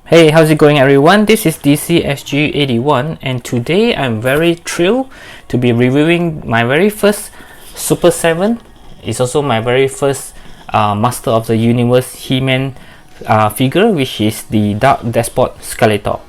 Hey, how's it going everyone? This is DCSG 81 and today I'm very thrilled to be reviewing my very first Super 7. It's also my very first Master of the Universe He-Man figure, which is the Dark DESPOT Skeletor.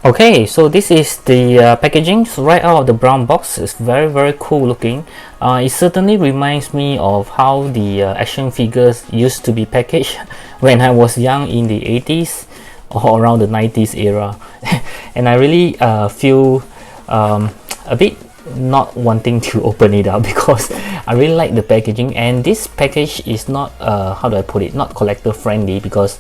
Okay, so this is the packaging. So right out of the brown box, it's very cool looking. It certainly reminds me of how the action figures used to be packaged when I was young in the 80s or around the 90s era. And I really feel a bit not wanting to open it up because I really like the packaging, and this package is not how do I put it, not collector friendly, because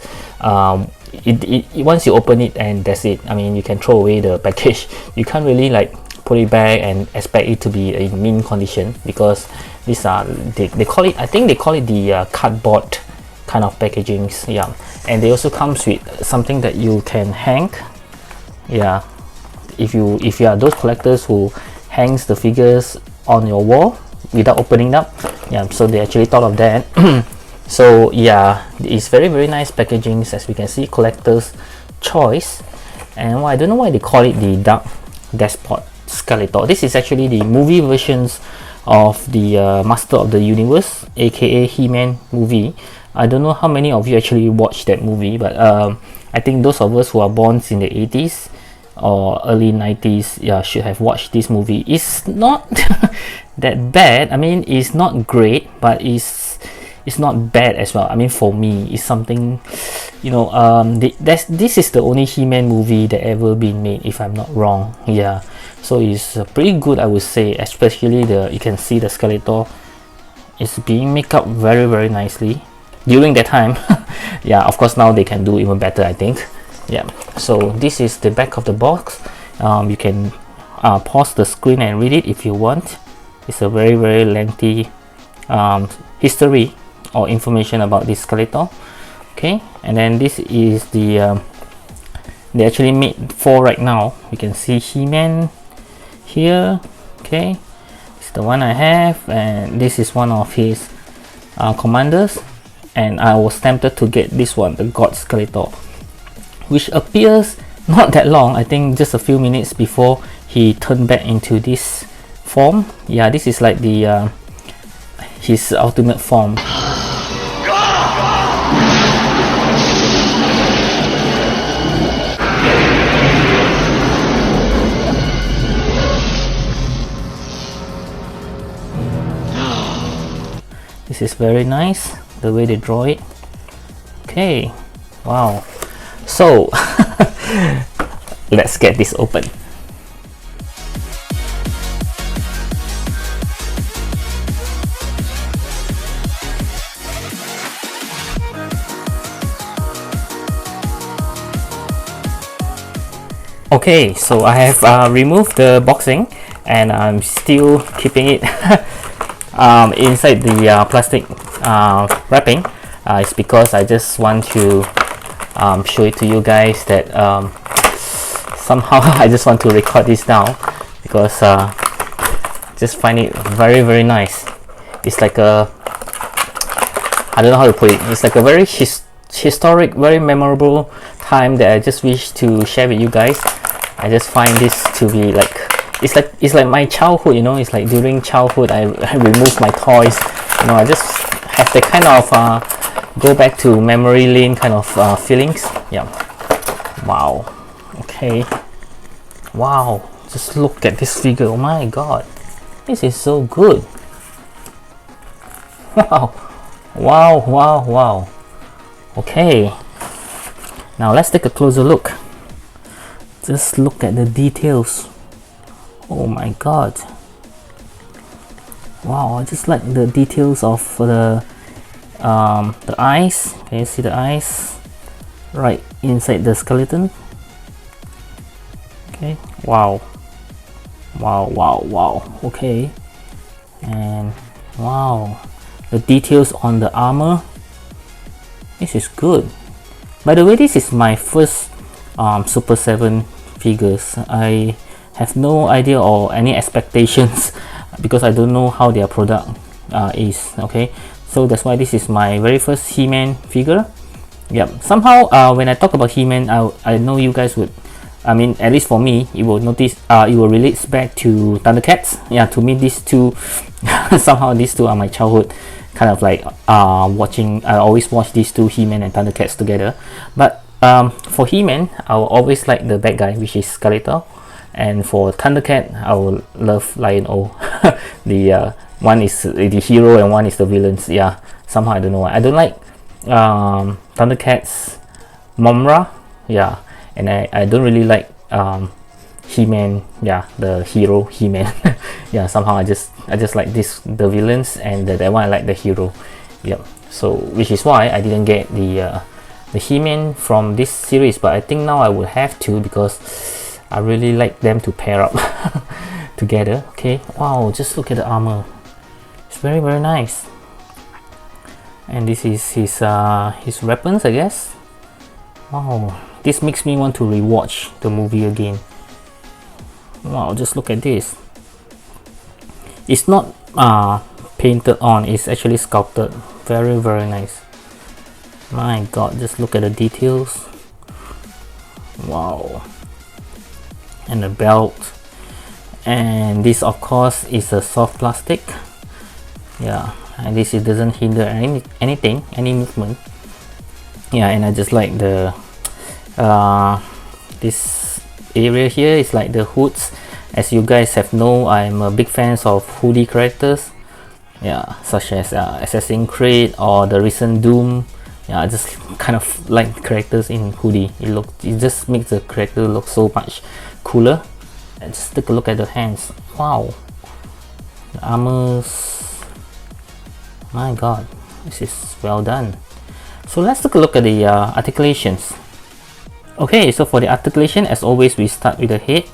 once you open it and that's it. I mean, you can throw away the package. You can't really like put it back and expect it to be in mint condition, because these are they call it, I think they call it the cardboard kind of packagings. Yeah, and they also comes with something that you can hang. Yeah, if you are those collectors who hangs the figures on your wall without opening up, yeah, so they actually thought of that. So yeah, it's very nice packaging, as we can see, collector's choice. And I don't know why they call it the Dark DESPOT Skeletor. This is actually the movie versions of the Master of the Universe, aka He-Man movie. I don't know how many of you actually watched that movie, but I think those of us who are born in the 80s or early 90s, yeah, should have watched this movie. It's not that bad. I mean, it's not great, but it's not bad as well. I mean, for me, it's something, you know, this is the only He-Man movie that ever been made, if I'm not wrong. Yeah, so it's pretty good, I would say. Especially you can see the Skeletor is being made up very nicely during that time. Yeah, of course now they can do even better, I think. Yeah, so this is the back of the box. You can pause the screen and read it if you want. It's a very lengthy history or information about this Skeletor. Okay, and then this is the they actually made 4 right now. You can see He-Man here. Okay, it's the one I have, and this is one of his commanders, and I was tempted to get this one, the God Skeletor, which appears not that long, I think just a few minutes before he turned back into this form. Yeah, this is like the his ultimate form. This is very nice, the way they draw it. Okay, wow. So let's get this open. Okay, so I have removed the boxing, and I'm still keeping it inside the plastic wrapping. It's because I just want to show it to you guys that somehow I just want to record this now, because just find it very nice. It's like a, I don't know how to put it, it's like a very historic, very memorable time that I just wish to share with you guys. I just find this to be like, it's like my childhood, you know. It's like during childhood I remove my toys, you know. I just have the kind of go back to memory lane kind of feelings. Yeah. Wow. Okay. Wow, just look at this figure. Oh my god, this is so good. Wow. Okay, now let's take a closer look. Just look at the details. Oh my god. Wow, I just like the details of the eyes. Can you see the eyes right inside the skeleton? Okay, wow. Okay, and wow, the details on the armor. This is good. By the way, this is my first Super 7 figures. I have no idea or any expectations because I don't know how their product is. Okay, so that's why this is my very first He-Man figure. Yep, somehow when I talk about He-Man, I know you guys would, I mean, at least for me, you will notice it will relate back to Thundercats. Yeah, to me these two somehow these two are my childhood kind of like watching. I always watch these two, He-Man and Thundercats, together. But for He-Man, I will always like the bad guy, which is Skeletor, and for Thundercat, I will love Lion-O. The one is the hero and one is the villains. Yeah, somehow I don't know why I don't like Thundercats Momra. Yeah, and I don't really like He-Man. Yeah, the hero He-Man. Yeah, somehow I just like the villains, and that one I like the hero. Yep. So which is why I didn't get the He-Man from this series, but I think now I would have to, because I really like them to pair up together. Okay, wow, just look at the armor. It's very, very nice. And this is his weapons, I guess. Wow, this makes me want to rewatch the movie again. Wow, just look at this. It's not painted on, it's actually sculpted. Very, very nice. My god, just look at the details. Wow. And the belt. And this, of course, is a soft plastic. Yeah, and this, it doesn't hinder anything, any movement. Yeah, and I just like the this area here is like the hoods. As you guys have known, I'm a big fan of hoodie characters. Yeah, such as Assassin's Creed or the recent Doom. Yeah, I just kind of like characters in hoodie. It just makes the character look so much cooler. And just take a look at the hands. Wow, the armors. My god, this is well done. So let's take a look at the articulations. Okay, so for the articulation, as always, we start with the head.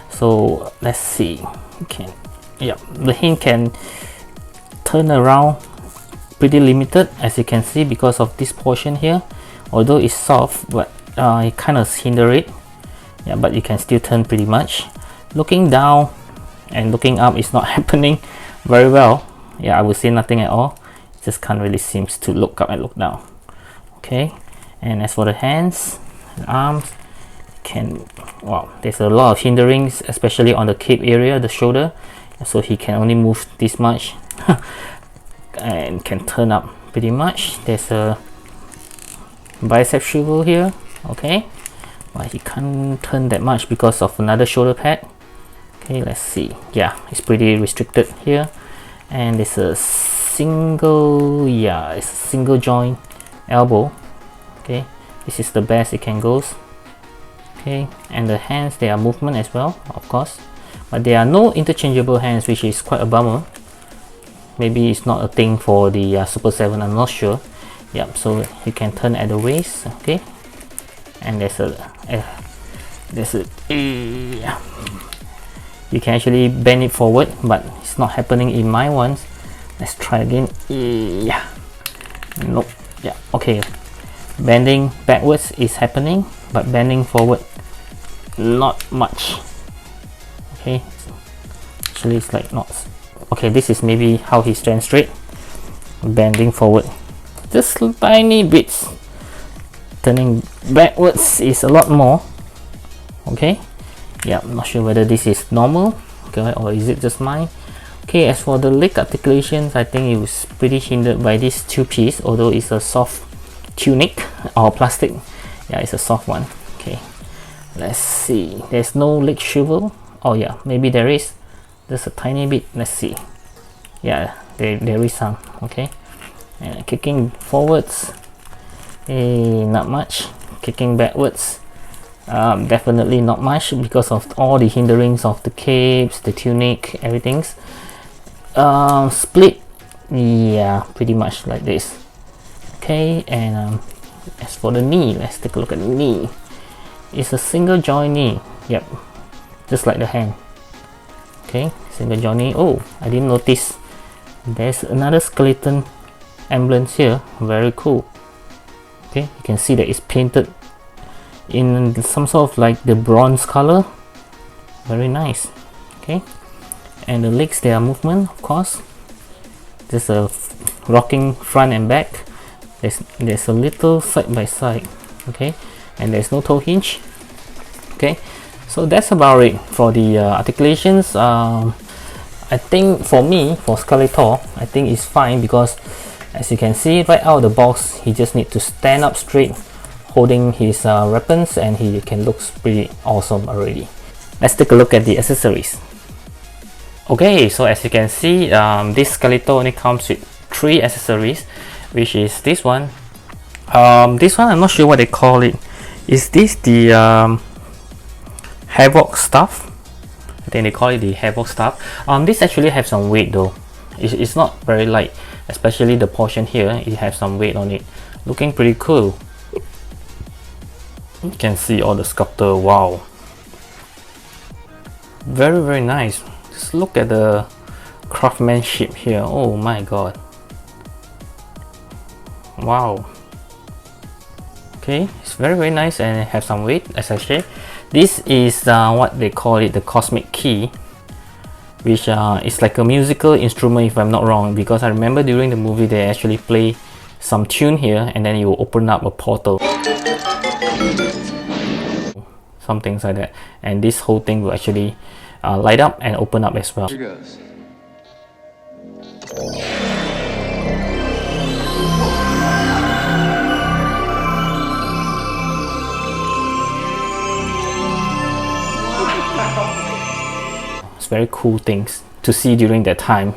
So let's see. Okay, yeah, the head can turn around pretty limited, as you can see, because of this portion here. Although it's soft, but it kind of hinder it. Yeah, but you can still turn pretty much. Looking down and looking up is not happening very well. Yeah, I would say nothing at all. It just can't really seems to look up and look down. Okay, and as for the hands and arms, wow, there's a lot of hinderings, especially on the cape area, the shoulder. So he can only move this much and can turn up pretty much. There's a bicep swivel here. Okay, but he can't turn that much because of another shoulder pad. Okay, let's see. Yeah, it's pretty restricted here. And there's a single, yeah, it's a single joint elbow. Okay, this is the best it can go. Okay, and the hands, they are movement as well, of course, but there are no interchangeable hands, which is quite a bummer. Maybe it's not a thing for the Super 7, I'm not sure. Yep, so you can turn at the waist. Okay, and there's you can actually bend it forward, but it's not happening in my ones. Let's try again. Yeah, nope. Yeah, okay, bending backwards is happening, but bending forward not much. Okay, actually it's like not. Okay, this is maybe how he stands straight. Bending forward just tiny bits, turning backwards is a lot more. Okay, yeah, I'm not sure whether this is normal, okay, or is it just mine. Okay, as for the leg articulations, I think it was pretty hindered by this two piece, although it's a soft tunic or plastic. Yeah, it's a soft one. Okay, let's see, there's no leg swivel. Oh yeah, maybe there is, just a tiny bit. Let's see. Yeah, there is some. Okay, and kicking forwards, not much. Kicking backwards, definitely not much, because of all the hinderings of the capes, the tunic, everything's split. Yeah, pretty much like this. Okay, and as for the knee, let's take a look at the knee. It's a single joint knee. Yep, just like the hand. Okay, single joint knee. Oh, I didn't notice there's another skeleton emblem here. Very cool. Okay, you can see that it's painted in some sort of like the bronze color. Very nice. Okay, and the legs, they are movement, of course. There's a rocking front and back. There's a little side by side, okay, and there's no toe hinge. Okay, so that's about it for the articulations. I think for me, for Skeletor, I think it's fine, because as you can see right out of the box, he just need to stand up straight holding his weapons, and he can look pretty awesome already. Let's take a look at the accessories. Okay, so as you can see, this Skeletor only comes with 3 accessories, which is this one. This one I'm not sure what they call it. Is this the Havoc stuff? I think they call it the Havoc stuff. This actually have some weight though. It's not very light, especially the portion here. It has some weight on it. Looking pretty cool. You can see all the sculptor. Wow, very nice. Just look at the craftsmanship here. Oh my god. Wow. Okay, it's very nice, and it has some weight, as I said. This is what they call it, the cosmic key, which is like a musical instrument if I'm not wrong, because I remember during the movie they actually play some tune here, and then you open up a portal, some things like that, and this whole thing will actually light up and open up as well. Here goes. It's very cool things to see during that time.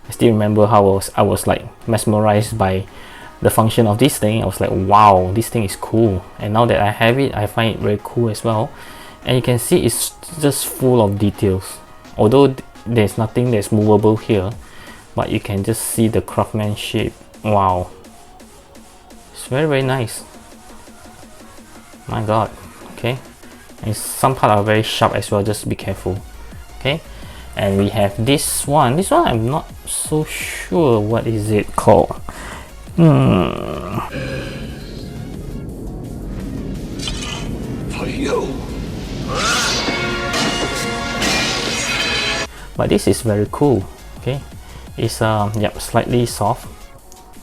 I still remember how I was like mesmerized by the function of this thing. I was like, wow, this thing is cool. And now that I have it, I find it very cool as well. And you can see it's just full of details. Although there's nothing that's movable here, but you can just see the craftsmanship. Wow, it's very nice. My god. Okay, and some parts are very sharp as well, just be careful. Okay, and we have this one. This one I'm not so sure what is it called. But this is very cool. Okay, it's yeah, slightly soft.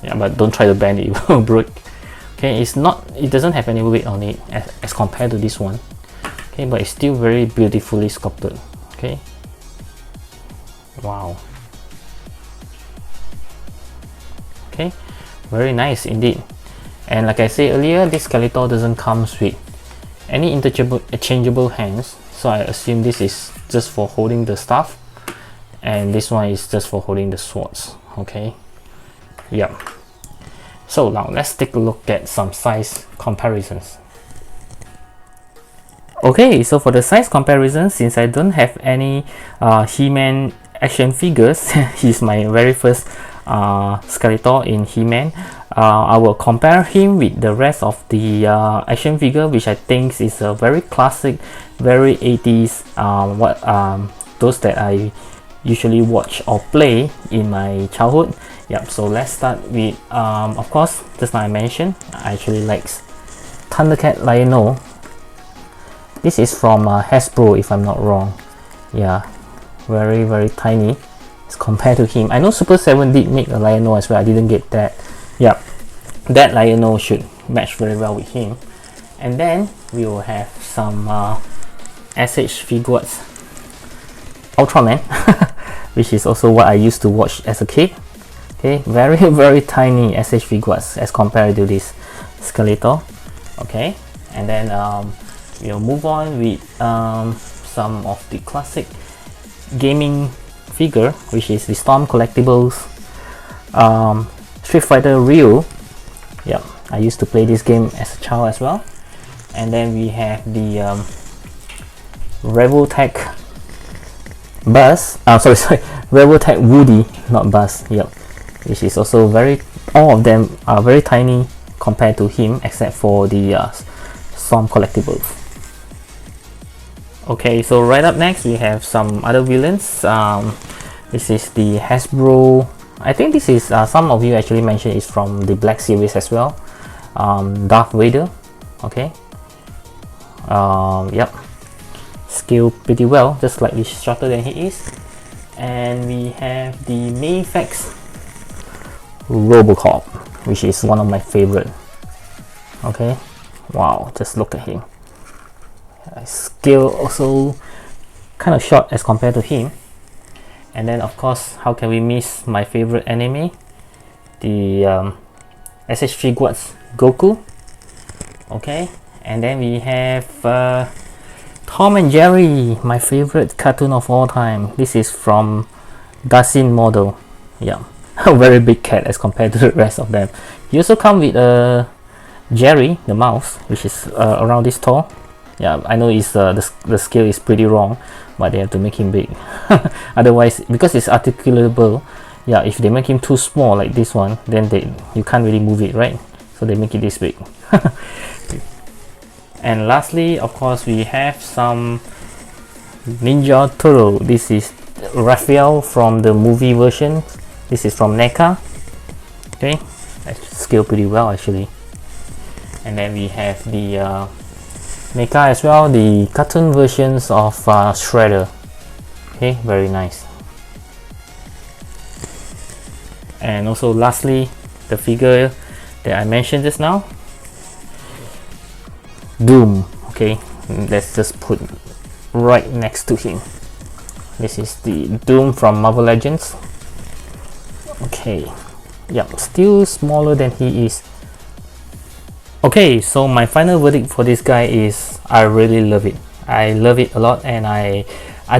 Yeah, but don't try to bend it, it will break. Okay, it doesn't have any weight on it as compared to this one. Okay, but it's still very beautifully sculpted. Okay, wow. Okay, very nice indeed. And like I said earlier, this Skeletor doesn't come with any interchangeable hands, so I assume this is just for holding the stuff, and this one is just for holding the swords. Okay, yeah. So now let's take a look at some size comparisons. Okay, so for the size comparison, since I don't have any He-Man action figures, he's my very first Skeletor in He-Man. I will compare him with the rest of the action figure, which I think is a very classic, very 80s, those that I usually watch or play in my childhood. Yep, so let's start with, of course, just like I mentioned, I actually like Thundercat Lion-O. This is from Hasbro, if I'm not wrong. Yeah, very tiny as compared to him. I know Super 7 did make a Lion-O as well. I didn't get that. Yeah, that Lion-O should match very well with him. And then we will have some SH Figuarts Ultraman, which is also what I used to watch as a kid. Okay, very tiny SH Figuarts as compared to this Skeletor. Okay, and then we'll move on with some of the classic gaming figure, which is the Storm Collectibles Street Fighter Ryu. Yeah, I used to play this game as a child as well. And then we have the Revoltech Buzz. Sorry, Revoltech Woody, not Buzz. Yep, which is also all of them are very tiny compared to him, except for the Storm Collectibles. Okay, so right up next we have some other villains. This is the Hasbro. I think this is some of you actually mentioned is from the Black series as well. Darth Vader. Okay. Yep. Scaled pretty well, just slightly shorter than he is. And we have the Mayfax Robocop, which is one of my favorite. Okay, wow, just look at him. Scale also kind of short as compared to him. And then of course, how can we miss my favorite anime, the SH3 Guards Goku. Okay, and then we have Tom and Jerry, my favorite cartoon of all time. This is from Dasin model. Yeah, a very big cat as compared to the rest of them. You also come with Jerry the mouse, which is around this tall. Yeah, I know it's the scale is pretty wrong, but they have to make him big. Otherwise, because it's articulable, yeah, if they make him too small like this one, then you can't really move it, right? So they make it this big. And lastly, of course, we have some Ninja Turtle. This is Raphael from the movie version. This is from NECA. Okay, that scale pretty well actually. And then we have the NECA as well, the cartoon versions of Shredder. Okay, very nice. And also lastly, the figure that I mentioned just now, Doom. Okay, let's just put right next to him. This is the Doom from Marvel Legends. Okay, yeah, still smaller than he is. Okay, so my final verdict for this guy is I really love it. I love it a lot, and I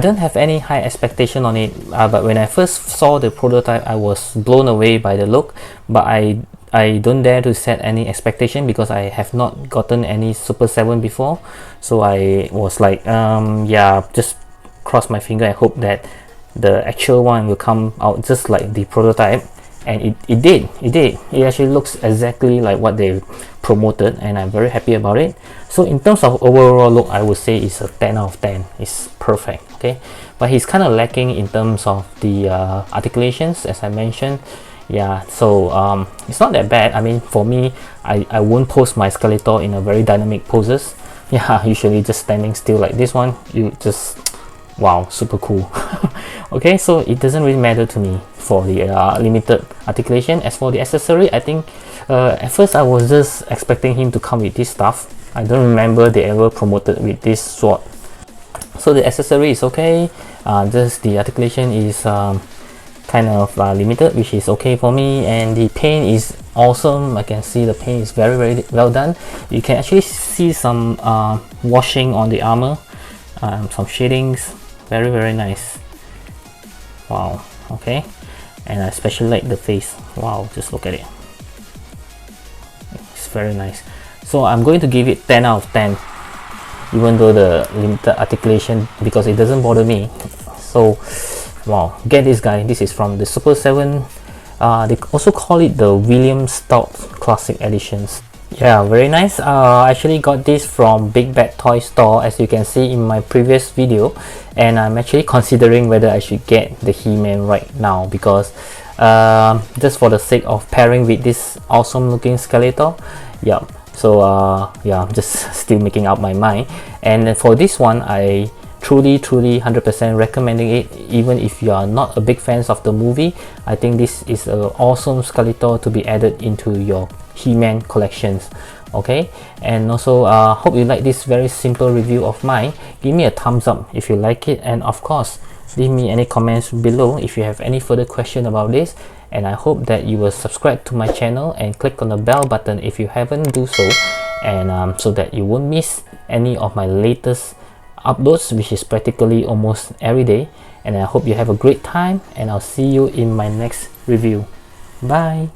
don't have any high expectation on it, but when I first saw the prototype, I was blown away by the look, but I don't dare to set any expectation because I have not gotten any Super 7 before. So I was like, yeah, just cross my finger and hope that the actual one will come out just like the prototype. And it did. It actually looks exactly like what they promoted, and I'm very happy about it. So in terms of overall look, I would say it's a 10 out of 10. It's perfect. Okay, but he's kind of lacking in terms of the articulations, as I mentioned. Yeah, so it's not that bad. I mean, for me, I won't pose my Skeletor in a very dynamic poses. Yeah, usually just standing still like this one. You just, wow, super cool. Okay, so it doesn't really matter to me for the limited articulation. As for the accessory, I think at first I was just expecting him to come with this stuff. I don't remember they ever promoted with this sword. So the accessory is okay, just the articulation is kind of limited, which is okay for me. And the paint is awesome. I can see the paint is very well done. You can actually see some washing on the armor, some shadings. Very nice. Wow. Okay, and I especially like the face. Wow, just look at it. It's very nice. So I'm going to give it 10 out of 10, even though the limited articulation, because it doesn't bother me. So wow, get this guy. This is from the Super 7. They also call it the William Stout Classic Editions. Yeah, very nice. I actually got this from Big Bad Toy Store, as you can see in my previous video, and I'm actually considering whether I should get the He-Man right now, because just for the sake of pairing with this awesome looking Skeletor. Yeah, so yeah, I'm just still making up my mind. And for this one, I truly 100% recommending it. Even if you are not a big fans of the movie, I think this is an awesome Skeletor to be added into your He-Man collections. Okay, and also hope you like this very simple review of mine. Give me a thumbs up if you like it, and of course leave me any comments below if you have any further question about this. And I hope that you will subscribe to my channel and click on the bell button if you haven't do so, and so that you won't miss any of my latest uploads, which is practically almost every day. And I hope you have a great time, and I'll see you in my next review. Bye.